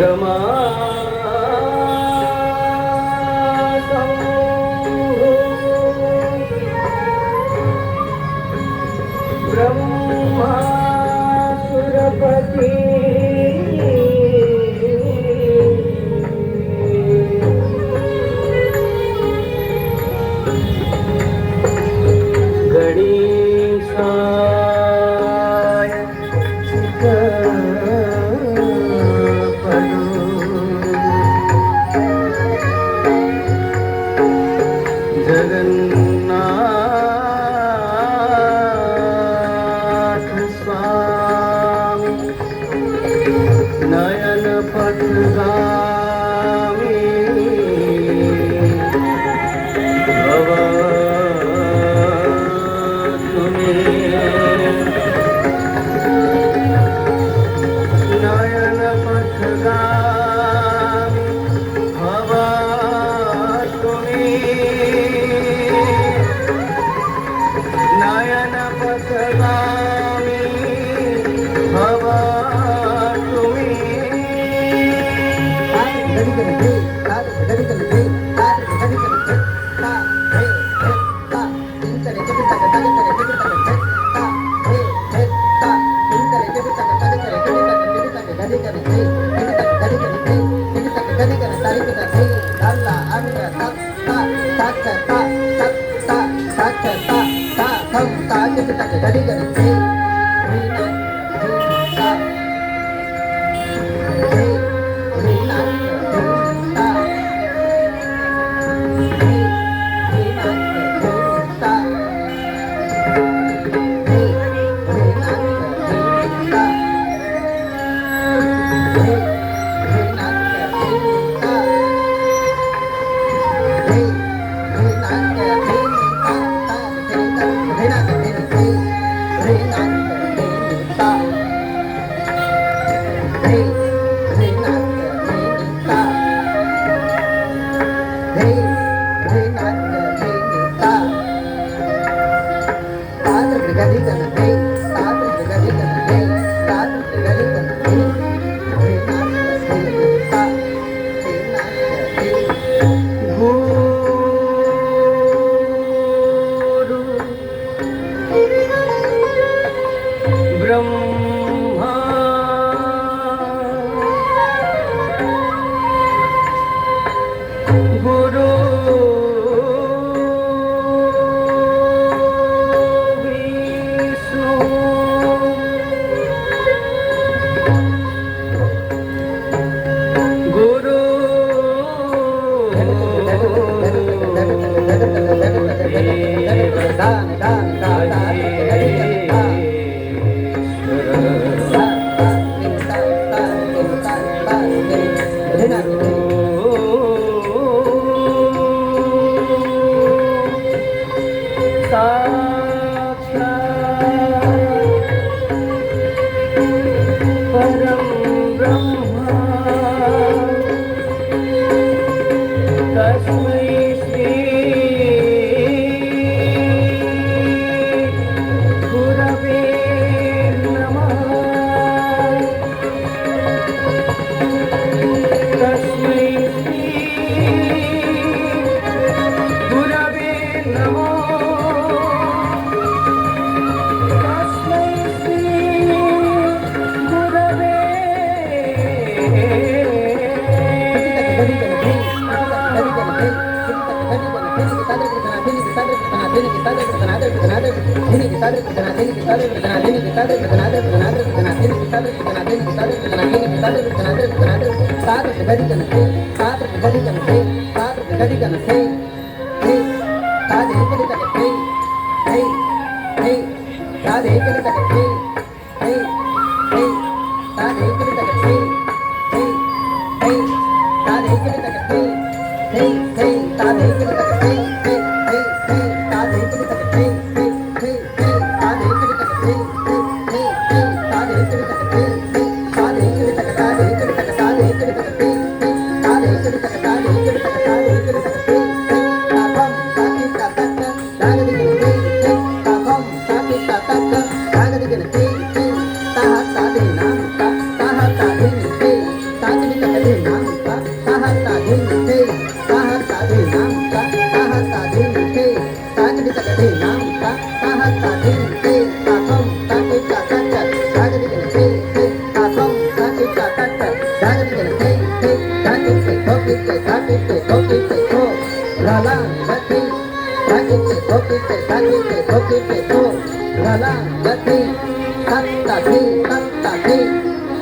रमा ब्रह्मा सुरपती गणेशाय जगन्नाथ स्वामी नयन पथगामी भव तुम्हें नयन पथगामी भव नयन पथगामी भव ब्रह्मा गुरु विष्णु गुरु परम ब्रह्मा तस्मै श्री गुरवे नमः तस्मै श्री गुरवे नमः झाला गती तत्ता धी तत्ता धी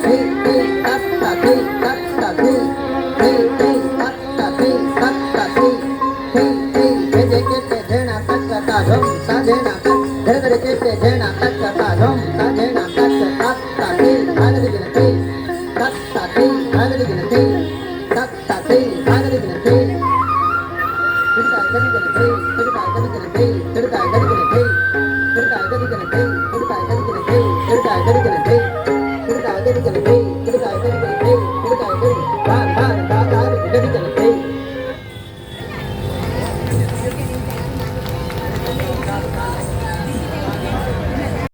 धी धी तत्ता धी तत्ता धी धी धी तत्ता धी तत्ता धी धी धी भेजे केटे धेणा तक्कता झोम साधेणा तक धर धर केटे धेणा तक्कता झोम साधेणा तक तत्ता धी भागरी गिनती तत्ता धी भागरी गिनती तत्ता धी भागरी गिनती तिड़काय गरी गिनती तिड़काय गरी गिनती तिड़काय गरी गिनती